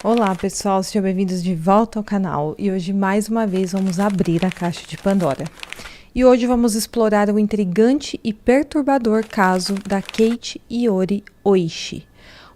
Olá pessoal, sejam bem-vindos de volta ao canal e hoje mais uma vez vamos abrir a caixa de Pandora. E hoje vamos explorar o intrigante e perturbador caso da Kate Iori Oishi,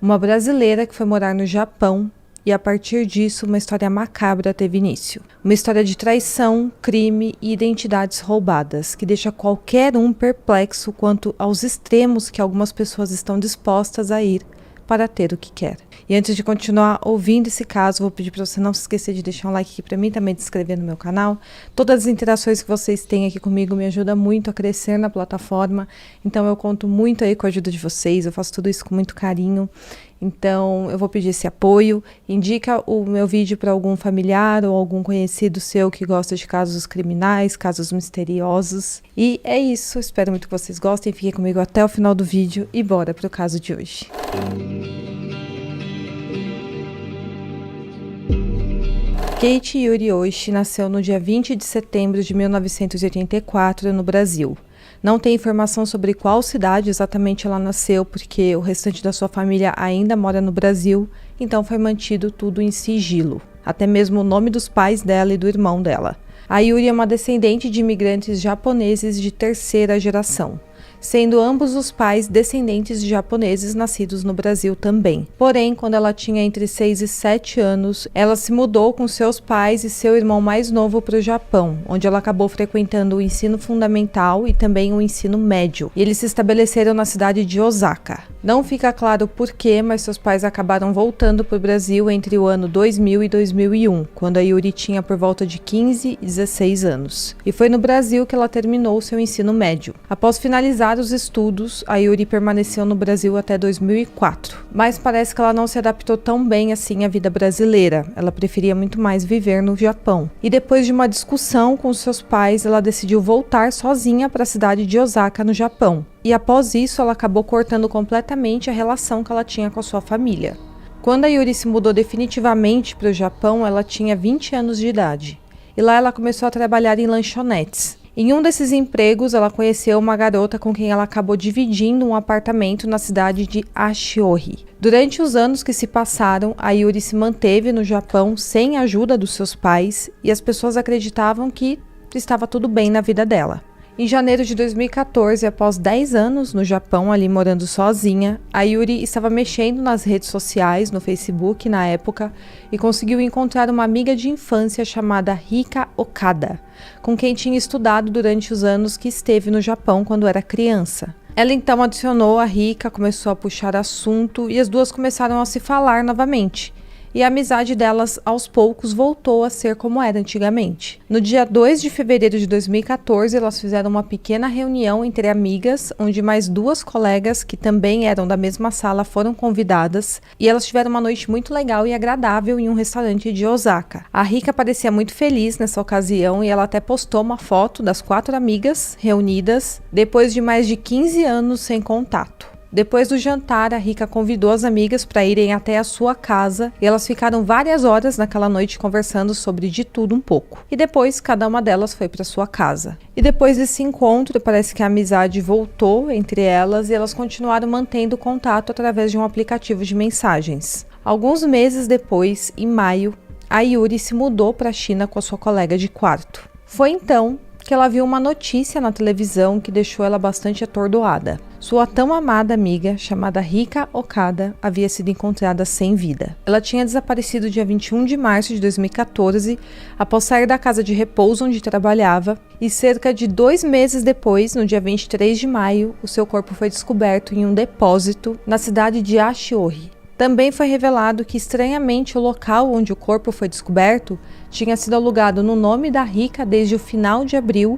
uma brasileira que foi morar no Japão e a partir disso uma história macabra teve início. Uma história de traição, crime e identidades roubadas que deixa qualquer um perplexo quanto aos extremos que algumas pessoas estão dispostas a ir para ter o que quer. E antes de continuar ouvindo esse caso, vou pedir para você não se esquecer de deixar um like aqui para mim, também de se inscrever no meu canal. Todas as interações que vocês têm aqui comigo me ajudam muito a crescer na plataforma, então eu conto muito aí com a ajuda de vocês, eu faço tudo isso com muito carinho. Então eu vou pedir esse apoio, indica o meu vídeo para algum familiar ou algum conhecido seu que gosta de casos criminais, casos misteriosos. E é isso, espero muito que vocês gostem, fiquem comigo até o final do vídeo e bora para o caso de hoje. Kate Iori Oishi nasceu no dia 20 de setembro de 1984 no Brasil. Não tem informação sobre qual cidade exatamente ela nasceu, porque o restante da sua família ainda mora no Brasil, então foi mantido tudo em sigilo. Até mesmo o nome dos pais dela e do irmão dela. A Iori é uma descendente de imigrantes japoneses de terceira geração, sendo ambos os pais descendentes de japoneses nascidos no Brasil também. Porém, quando ela tinha entre 6 e 7 anos, ela se mudou com seus pais e seu irmão mais novo para o Japão, onde ela acabou frequentando o ensino fundamental e também o ensino médio. E eles se estabeleceram na cidade de Osaka. Não fica claro por quê, mas seus pais acabaram voltando para o Brasil entre o ano 2000 e 2001, quando a Iori tinha por volta de 15 e 16 anos. E foi no Brasil que ela terminou seu ensino médio. Após finalizar os estudos, a Iori permaneceu no Brasil até 2004, mas parece que ela não se adaptou tão bem assim à vida brasileira, ela preferia muito mais viver no Japão. E depois de uma discussão com seus pais, ela decidiu voltar sozinha para a cidade de Osaka, no Japão. E após isso, ela acabou cortando completamente a relação que ela tinha com a sua família. Quando a Iori se mudou definitivamente para o Japão, ela tinha 20 anos de idade, e lá ela começou a trabalhar em lanchonetes. Em um desses empregos, ela conheceu uma garota com quem ela acabou dividindo um apartamento na cidade de Ashiori. Durante os anos que se passaram, a Iori se manteve no Japão sem a ajuda dos seus pais e as pessoas acreditavam que estava tudo bem na vida dela. Em janeiro de 2014, após 10 anos no Japão, ali morando sozinha, a Iori estava mexendo nas redes sociais, no Facebook na época, e conseguiu encontrar uma amiga de infância chamada Rika Okada, com quem tinha estudado durante os anos que esteve no Japão quando era criança. Ela então adicionou a Rika, começou a puxar assunto e as duas começaram a se falar novamente. E a amizade delas, aos poucos, voltou a ser como era antigamente. No dia 2 de fevereiro de 2014, elas fizeram uma pequena reunião entre amigas, onde mais duas colegas, que também eram da mesma sala, foram convidadas, e elas tiveram uma noite muito legal e agradável em um restaurante de Osaka. A Rika parecia muito feliz nessa ocasião, e ela até postou uma foto das 4 amigas reunidas, depois de mais de 15 anos sem contato. Depois do jantar, a Rika convidou as amigas para irem até a sua casa e elas ficaram várias horas naquela noite conversando sobre de tudo um pouco. E depois, cada uma delas foi para sua casa. E depois desse encontro, parece que a amizade voltou entre elas e elas continuaram mantendo contato através de um aplicativo de mensagens. Alguns meses depois, em maio, a Iori se mudou para a China com a sua colega de quarto. Foi então que ela viu uma notícia na televisão que deixou ela bastante atordoada. Sua tão amada amiga, chamada Rika Okada, havia sido encontrada sem vida. Ela tinha desaparecido dia 21 de março de 2014, após sair da casa de repouso onde trabalhava, e cerca de 2 meses depois, no dia 23 de maio, o seu corpo foi descoberto em um depósito na cidade de Ashiori. Também foi revelado que, estranhamente, o local onde o corpo foi descoberto tinha sido alugado no nome da Rika desde o final de abril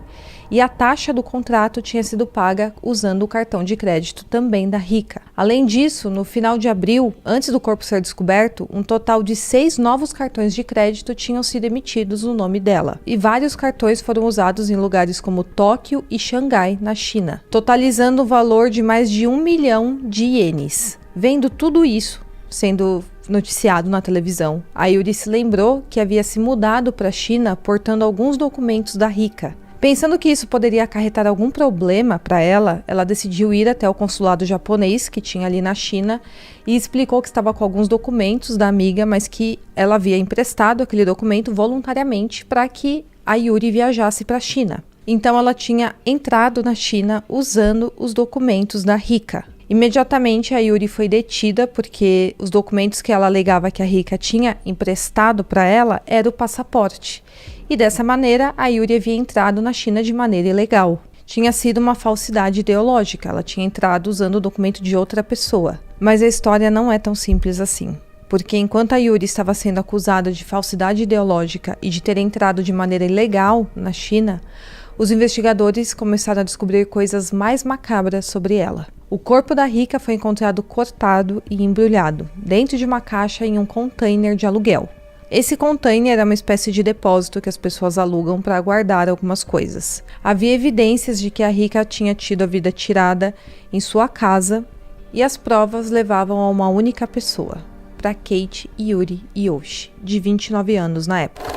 e a taxa do contrato tinha sido paga usando o cartão de crédito também da Rika. Além disso, no final de abril, antes do corpo ser descoberto, um total de 6 novos cartões de crédito tinham sido emitidos no nome dela. E vários cartões foram usados em lugares como Tóquio e Xangai, na China, totalizando o valor de mais de 1 milhão de ienes. Vendo tudo isso sendo noticiado na televisão, a Iori se lembrou que havia se mudado para a China portando alguns documentos da Rika. Pensando que isso poderia acarretar algum problema para ela, ela decidiu ir até o consulado japonês que tinha ali na China e explicou que estava com alguns documentos da amiga, mas que ela havia emprestado aquele documento voluntariamente para que a Yuri viajasse para a China. Então ela tinha entrado na China usando os documentos da Rika. Imediatamente a Yuri foi detida porque os documentos que ela alegava que a Rika tinha emprestado para ela era o passaporte. E dessa maneira a Yuri havia entrado na China de maneira ilegal. Tinha sido uma falsidade ideológica, ela tinha entrado usando o documento de outra pessoa. Mas a história não é tão simples assim. Porque enquanto a Yuri estava sendo acusada de falsidade ideológica e de ter entrado de maneira ilegal na China, os investigadores começaram a descobrir coisas mais macabras sobre ela. O corpo da Rika foi encontrado cortado e embrulhado dentro de uma caixa em um container de aluguel. Esse container é uma espécie de depósito que as pessoas alugam para guardar algumas coisas. Havia evidências de que a Rika tinha tido a vida tirada em sua casa e as provas levavam a uma única pessoa, para Kate Yuri Yoshi, de 29 anos na época.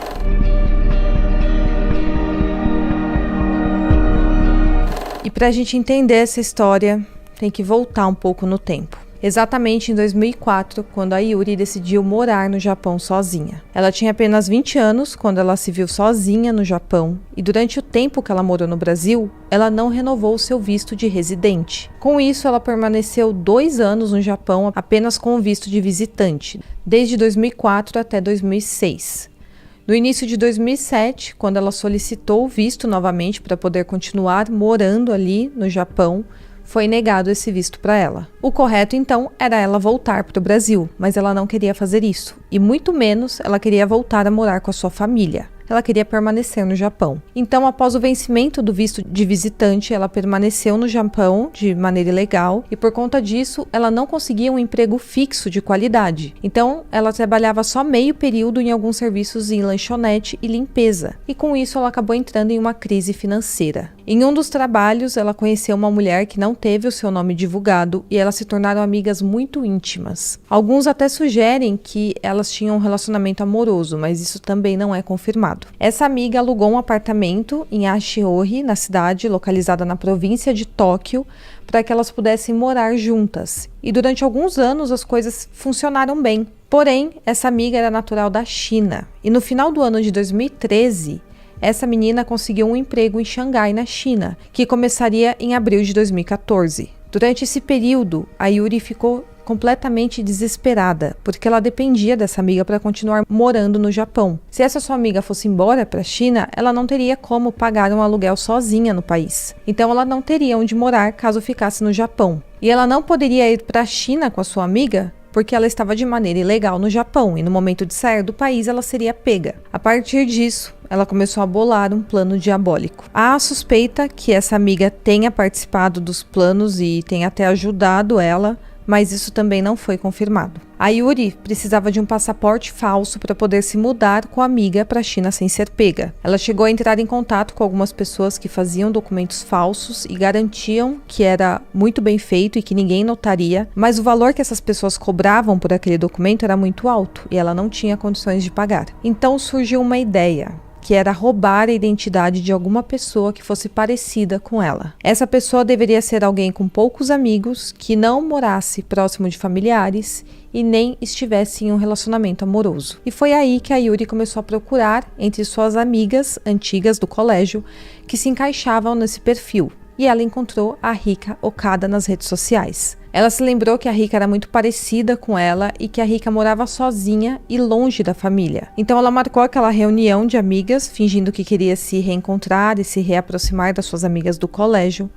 E para a gente entender essa história, tem que voltar um pouco no tempo. Exatamente em 2004, quando a Yuri decidiu morar no Japão sozinha. Ela tinha apenas 20 anos quando ela se viu sozinha no Japão e durante o tempo que ela morou no Brasil, ela não renovou o seu visto de residente. Com isso, ela permaneceu 2 anos no Japão apenas com o visto de visitante, desde 2004 até 2006. No início de 2007, quando ela solicitou o visto novamente para poder continuar morando ali no Japão, foi negado esse visto para ela. O correto, então, era ela voltar para o Brasil, mas ela não queria fazer isso. E muito menos ela queria voltar a morar com a sua família. Ela queria permanecer no Japão. Então, após o vencimento do visto de visitante, ela permaneceu no Japão de maneira ilegal e, por conta disso, ela não conseguia um emprego fixo de qualidade. Então, ela trabalhava só meio período em alguns serviços em lanchonete e limpeza. E com isso, ela acabou entrando em uma crise financeira. Em um dos trabalhos, ela conheceu uma mulher que não teve o seu nome divulgado e elas se tornaram amigas muito íntimas. Alguns até sugerem que elas tinham um relacionamento amoroso, mas isso também não é confirmado. Essa amiga alugou um apartamento em Ashihori, na cidade localizada na província de Tóquio, para que elas pudessem morar juntas. E durante alguns anos as coisas funcionaram bem. Porém, essa amiga era natural da China. E no final do ano de 2013, essa menina conseguiu um emprego em Xangai, na China, que começaria em abril de 2014. Durante esse período, a Yuri ficou completamente desesperada, porque ela dependia dessa amiga para continuar morando no Japão. Se essa sua amiga fosse embora para a China, ela não teria como pagar um aluguel sozinha no país. Então ela não teria onde morar caso ficasse no Japão. E ela não poderia ir para a China com a sua amiga, porque ela estava de maneira ilegal no Japão e no momento de sair do país ela seria pega. A partir disso, ela começou a bolar um plano diabólico. Há a suspeita que essa amiga tenha participado dos planos e tenha até ajudado ela, mas isso também não foi confirmado. A Yuri precisava de um passaporte falso para poder se mudar com a amiga para a China sem ser pega. Ela chegou a entrar em contato com algumas pessoas que faziam documentos falsos e garantiam que era muito bem feito e que ninguém notaria, mas o valor que essas pessoas cobravam por aquele documento era muito alto e ela não tinha condições de pagar. Então surgiu uma ideia, que era roubar a identidade de alguma pessoa que fosse parecida com ela. Essa pessoa deveria ser alguém com poucos amigos, que não morasse próximo de familiares e nem estivesse em um relacionamento amoroso. E foi aí que a Yuri começou a procurar entre suas amigas antigas do colégio que se encaixavam nesse perfil. E ela encontrou a Rika Okada nas redes sociais. Ela se lembrou que a Rika era muito parecida com ela e que a Rika morava sozinha e longe da família. Então ela marcou aquela reunião de amigas, fingindo que queria se reencontrar e se reaproximar das suas amigas do colégio.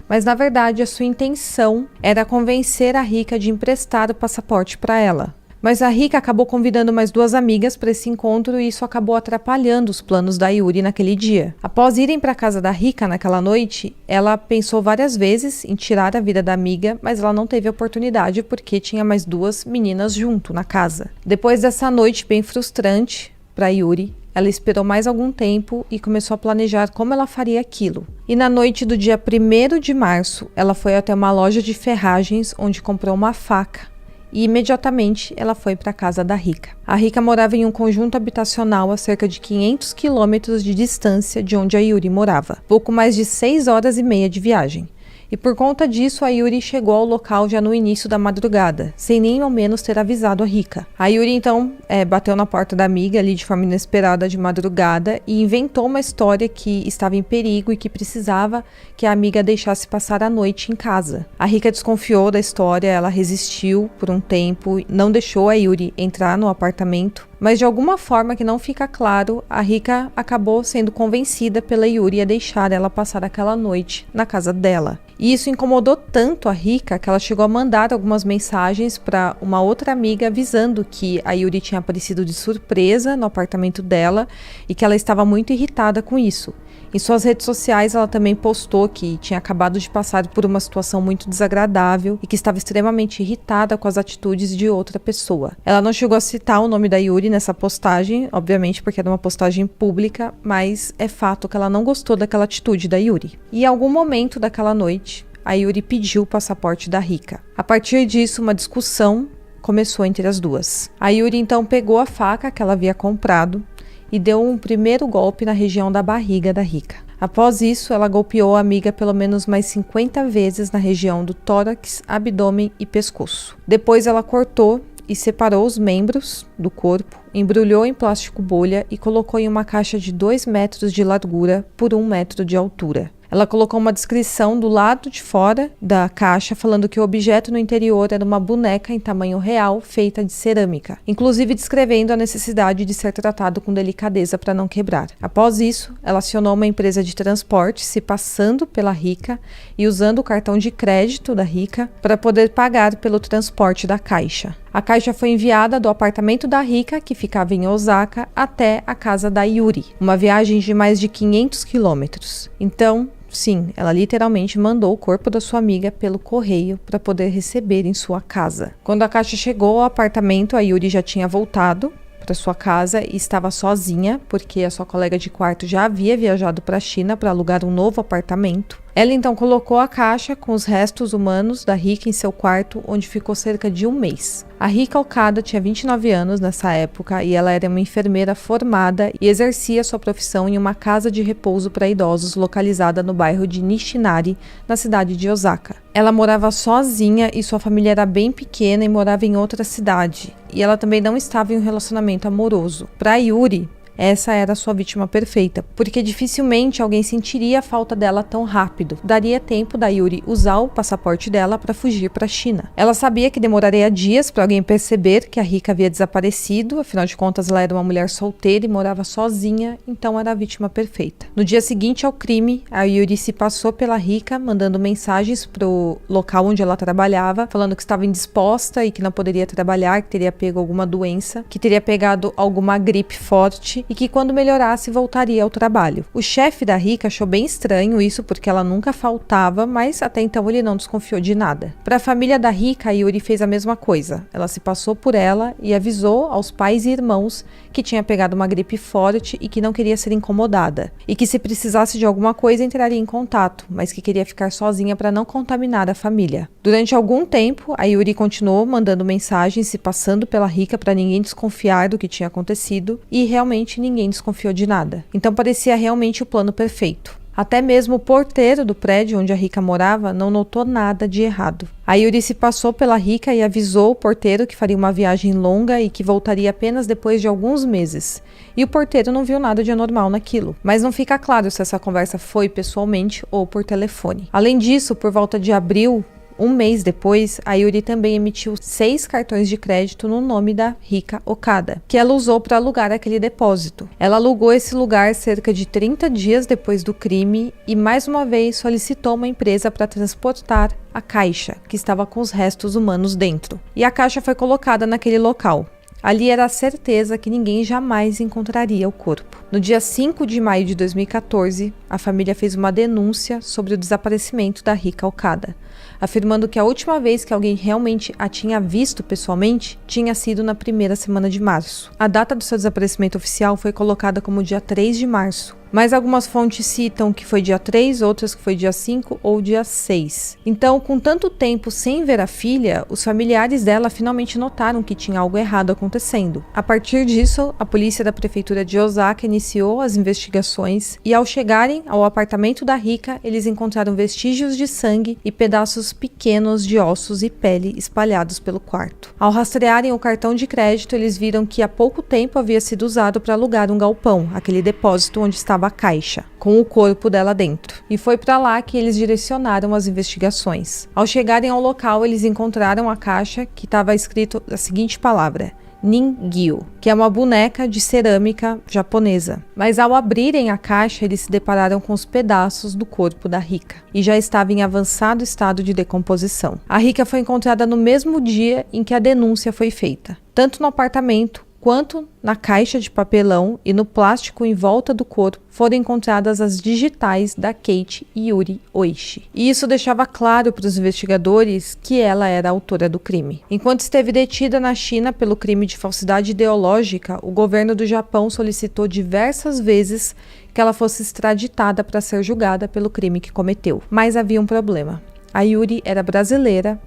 Mas na verdade a sua intenção era convencer a Rika de emprestar o passaporte para ela. Mas a Rika acabou convidando mais 2 amigas para esse encontro e isso acabou atrapalhando os planos da Yuri naquele dia. Após irem para a casa da Rika naquela noite, ela pensou várias vezes em tirar a vida da amiga, mas ela não teve oportunidade porque tinha mais 2 meninas junto na casa. Depois dessa noite bem frustrante para Yuri, ela esperou mais algum tempo e começou a planejar como ela faria aquilo. E na noite do dia 1º de março, ela foi até uma loja de ferragens onde comprou uma faca e imediatamente ela foi para a casa da Rika. A Rika morava em um conjunto habitacional a cerca de 500 quilômetros de distância de onde a Yuri morava, pouco mais de 6 horas e meia de viagem. E por conta disso, a Yuri chegou ao local já no início da madrugada, sem nem ao menos ter avisado a Rika. A Yuri então bateu na porta da amiga ali de forma inesperada de madrugada e inventou uma história que estava em perigo e que precisava que a amiga deixasse passar a noite em casa. A Rika desconfiou da história, ela resistiu por um tempo, não deixou a Yuri entrar no apartamento. Mas de alguma forma que não fica claro, a Rika acabou sendo convencida pela Yuri a deixar ela passar aquela noite na casa dela. E isso incomodou tanto a Rika que ela chegou a mandar algumas mensagens para uma outra amiga avisando que a Yuri tinha aparecido de surpresa no apartamento dela e que ela estava muito irritada com isso. Em suas redes sociais, ela também postou que tinha acabado de passar por uma situação muito desagradável e que estava extremamente irritada com as atitudes de outra pessoa. Ela não chegou a citar o nome da Yuri nessa postagem, obviamente porque era uma postagem pública, mas é fato que ela não gostou daquela atitude da Yuri. E em algum momento daquela noite, a Yuri pediu o passaporte da Rika. A partir disso, uma discussão começou entre as duas. A Yuri então pegou a faca que ela havia comprado e deu um primeiro golpe na região da barriga da Rika. Após isso, ela golpeou a amiga pelo menos mais 50 vezes na região do tórax, abdômen e pescoço. Depois ela cortou e separou os membros do corpo, embrulhou em plástico bolha e colocou em uma caixa de 2 metros de largura por 1 metro de altura. Ela colocou uma descrição do lado de fora da caixa falando que o objeto no interior era uma boneca em tamanho real feita de cerâmica, inclusive descrevendo a necessidade de ser tratado com delicadeza para não quebrar. Após isso, ela acionou uma empresa de transporte se passando pela Rika e usando o cartão de crédito da Rika para poder pagar pelo transporte da caixa. A caixa foi enviada do apartamento da Rika, que ficava em Osaka, até a casa da Yuri, uma viagem de mais de 500 quilômetros. Então, sim, ela literalmente mandou o corpo da sua amiga pelo correio para poder receber em sua casa. Quando a caixa chegou ao apartamento, a Yuri já tinha voltado para sua casa e estava sozinha, porque a sua colega de quarto já havia viajado para a China para alugar um novo apartamento. Ela então colocou a caixa com os restos humanos da Rika em seu quarto, onde ficou cerca de 1 mês. A Rika Okada tinha 29 anos nessa época e ela era uma enfermeira formada e exercia sua profissão em uma casa de repouso para idosos localizada no bairro de Nishinari, na cidade de Osaka. Ela morava sozinha e sua família era bem pequena e morava em outra cidade. E ela também não estava em um relacionamento amoroso. Para Yuri, essa era a sua vítima perfeita, porque dificilmente alguém sentiria a falta dela tão rápido. Daria tempo da Yuri usar o passaporte dela para fugir para a China. Ela sabia que demoraria dias para alguém perceber que a Rika havia desaparecido, afinal de contas ela era uma mulher solteira e morava sozinha, então era a vítima perfeita. No dia seguinte ao crime, a Yuri se passou pela Rika, mandando mensagens pro local onde ela trabalhava, falando que estava indisposta e que não poderia trabalhar, que teria pego alguma doença, que teria pegado alguma gripe forte e que quando melhorasse voltaria ao trabalho. O chefe da Rika achou bem estranho isso porque ela nunca faltava, mas até então ele não desconfiou de nada. Para a família da Rika, a Yuri fez a mesma coisa. Ela se passou por ela e avisou aos pais e irmãos que tinha pegado uma gripe forte e que não queria ser incomodada, e que se precisasse de alguma coisa entraria em contato, mas que queria ficar sozinha para não contaminar a família. Durante algum tempo, a Yuri continuou mandando mensagens se passando pela Rika para ninguém desconfiar do que tinha acontecido e realmente ninguém desconfiou de nada. Então parecia realmente o plano perfeito. Até mesmo o porteiro do prédio onde a Rika morava não notou nada de errado. A Yuri se passou pela Rika e avisou o porteiro que faria uma viagem longa e que voltaria apenas depois de alguns meses. E o porteiro não viu nada de anormal naquilo. Mas não fica claro se essa conversa foi pessoalmente ou por telefone. Além disso, por volta de abril, 1 mês depois, a Yuri também emitiu 6 cartões de crédito no nome da Rika Okada, que ela usou para alugar aquele depósito. Ela alugou esse lugar cerca de 30 dias depois do crime e mais uma vez solicitou uma empresa para transportar a caixa, que estava com os restos humanos dentro. E a caixa foi colocada naquele local. Ali era a certeza que ninguém jamais encontraria o corpo. No dia 5 de maio de 2014, a família fez uma denúncia sobre o desaparecimento da Rika Okada, afirmando que a última vez que alguém realmente a tinha visto pessoalmente tinha sido na primeira semana de março. A data do seu desaparecimento oficial foi colocada como dia 3 de março, mas algumas fontes citam que foi dia 3, outras que foi dia 5 ou dia 6. Então, com tanto tempo sem ver a filha, os familiares dela finalmente notaram que tinha algo errado acontecendo. A partir disso, a polícia da prefeitura de Osaka iniciou as investigações e, ao chegarem ao apartamento da Rika, eles encontraram vestígios de sangue e pedaços pequenos de ossos e pele espalhados pelo quarto. Ao rastrearem o cartão de crédito, eles viram que há pouco tempo havia sido usado para alugar um galpão, aquele depósito onde estava a caixa, com o corpo dela dentro. E foi para lá que eles direcionaram as investigações. Ao chegarem ao local, eles encontraram a caixa que estava escrito a seguinte palavra: Ningyo, que é uma boneca de cerâmica japonesa. Mas ao abrirem a caixa, eles se depararam com os pedaços do corpo da Rika e já estava em avançado estado de decomposição. A Rika foi encontrada no mesmo dia em que a denúncia foi feita, tanto no apartamento quanto na caixa de papelão e no plástico em volta do corpo foram encontradas as digitais da Kate Yuri Oishi. E isso deixava claro para os investigadores que ela era a autora do crime. Enquanto esteve detida na China pelo crime de falsidade ideológica, o governo do Japão solicitou diversas vezes que ela fosse extraditada para ser julgada pelo crime que cometeu. Mas havia um problema. A Yuri era brasileira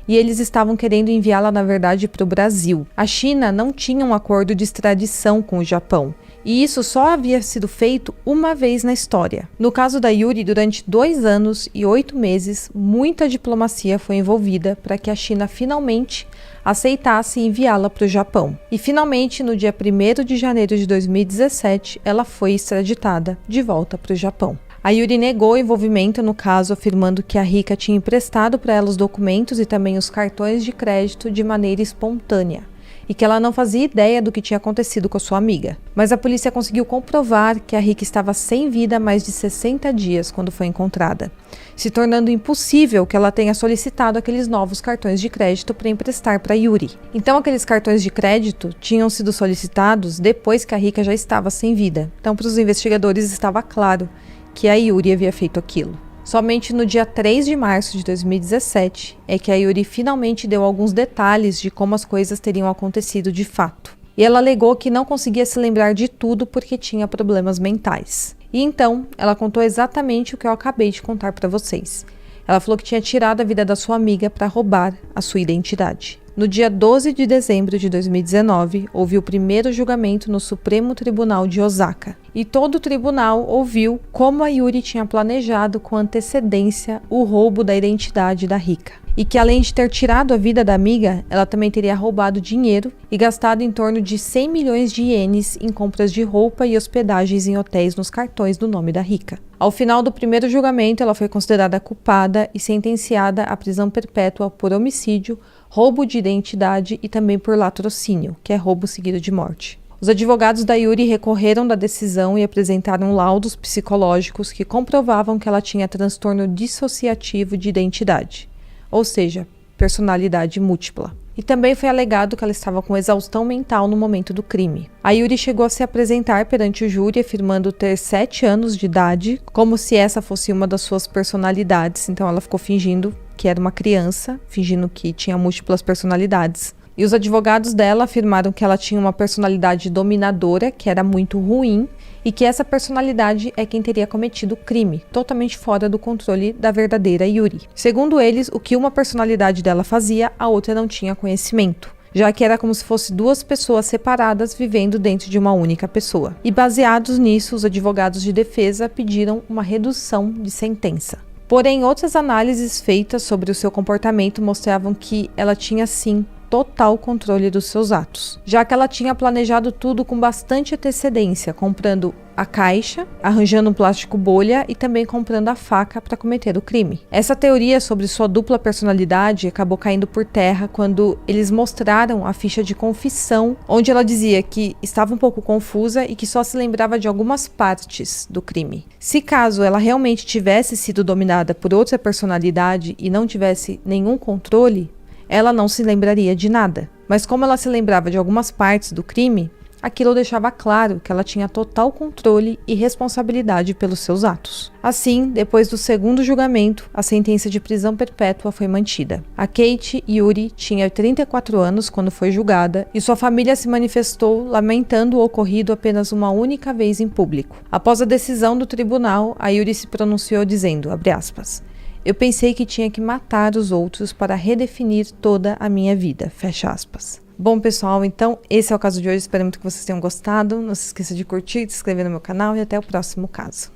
e eles estavam querendo enviá-la, na verdade, para o Brasil. A China não tinha um acordo de extradição com o Japão, e isso só havia sido feito uma vez na história. No caso da Yuri, durante 2 anos e 8 meses, muita diplomacia foi envolvida para que a China finalmente aceitasse enviá-la para o Japão. E finalmente, no dia 1º de janeiro de 2017, ela foi extraditada de volta para o Japão. A Yuri negou envolvimento no caso, afirmando que a Rika tinha emprestado para ela os documentos e também os cartões de crédito de maneira espontânea, e que ela não fazia ideia do que tinha acontecido com a sua amiga. Mas a polícia conseguiu comprovar que a Rika estava sem vida há mais de 60 dias quando foi encontrada, se tornando impossível que ela tenha solicitado aqueles novos cartões de crédito para emprestar para Yuri. Então aqueles cartões de crédito tinham sido solicitados depois que a Rika já estava sem vida. Então para os investigadores estava claro que a Yuri havia feito aquilo. Somente no dia 3 de março de 2017 é que a Yuri finalmente deu alguns detalhes de como as coisas teriam acontecido de fato. E ela alegou que não conseguia se lembrar de tudo porque tinha problemas mentais. E então, ela contou exatamente o que eu acabei de contar para vocês. Ela falou que tinha tirado a vida da sua amiga para roubar a sua identidade. No dia 12 de dezembro de 2019, houve o primeiro julgamento no Supremo Tribunal de Osaka. E todo o tribunal ouviu como a Yuri tinha planejado com antecedência o roubo da identidade da Rika. E que além de ter tirado a vida da amiga, ela também teria roubado dinheiro e gastado em torno de 100 milhões de ienes em compras de roupa e hospedagens em hotéis nos cartões do nome da Rika. Ao final do primeiro julgamento, ela foi considerada culpada e sentenciada à prisão perpétua por homicídio, roubo de identidade e também por latrocínio, que é roubo seguido de morte. Os advogados da Yuri recorreram da decisão e apresentaram laudos psicológicos que comprovavam que ela tinha transtorno dissociativo de identidade, ou seja, personalidade múltipla. E também foi alegado que ela estava com exaustão mental no momento do crime. A Yuri chegou a se apresentar perante o júri afirmando ter 7 anos de idade, como se essa fosse uma das suas personalidades. Então ela ficou fingindo que era uma criança, fingindo que tinha múltiplas personalidades. E os advogados dela afirmaram que ela tinha uma personalidade dominadora, que era muito ruim, e que essa personalidade é quem teria cometido o crime, totalmente fora do controle da verdadeira Yuri. Segundo eles, o que uma personalidade dela fazia, a outra não tinha conhecimento, já que era como se fossem 2 pessoas separadas vivendo dentro de uma única pessoa. E baseados nisso, os advogados de defesa pediram uma redução de sentença. Porém, outras análises feitas sobre o seu comportamento mostravam que ela tinha sim total controle dos seus atos, já que ela tinha planejado tudo com bastante antecedência, comprando a caixa, arranjando um plástico bolha e também comprando a faca para cometer o crime. Essa teoria sobre sua dupla personalidade acabou caindo por terra quando eles mostraram a ficha de confissão, onde ela dizia que estava um pouco confusa e que só se lembrava de algumas partes do crime. Se caso ela realmente tivesse sido dominada por outra personalidade e não tivesse nenhum controle, ela não se lembraria de nada. Mas como ela se lembrava de algumas partes do crime, aquilo deixava claro que ela tinha total controle e responsabilidade pelos seus atos. Assim, depois do segundo julgamento, a sentença de prisão perpétua foi mantida. A Kate Yuri tinha 34 anos quando foi julgada e sua família se manifestou lamentando o ocorrido apenas uma única vez em público. Após a decisão do tribunal, a Yuri se pronunciou dizendo, abre aspas, eu pensei que tinha que matar os outros para redefinir toda a minha vida, fecha aspas. Bom, pessoal, então esse é o caso de hoje. Espero muito que vocês tenham gostado. Não se esqueça de curtir, de se inscrever no meu canal e até o próximo caso.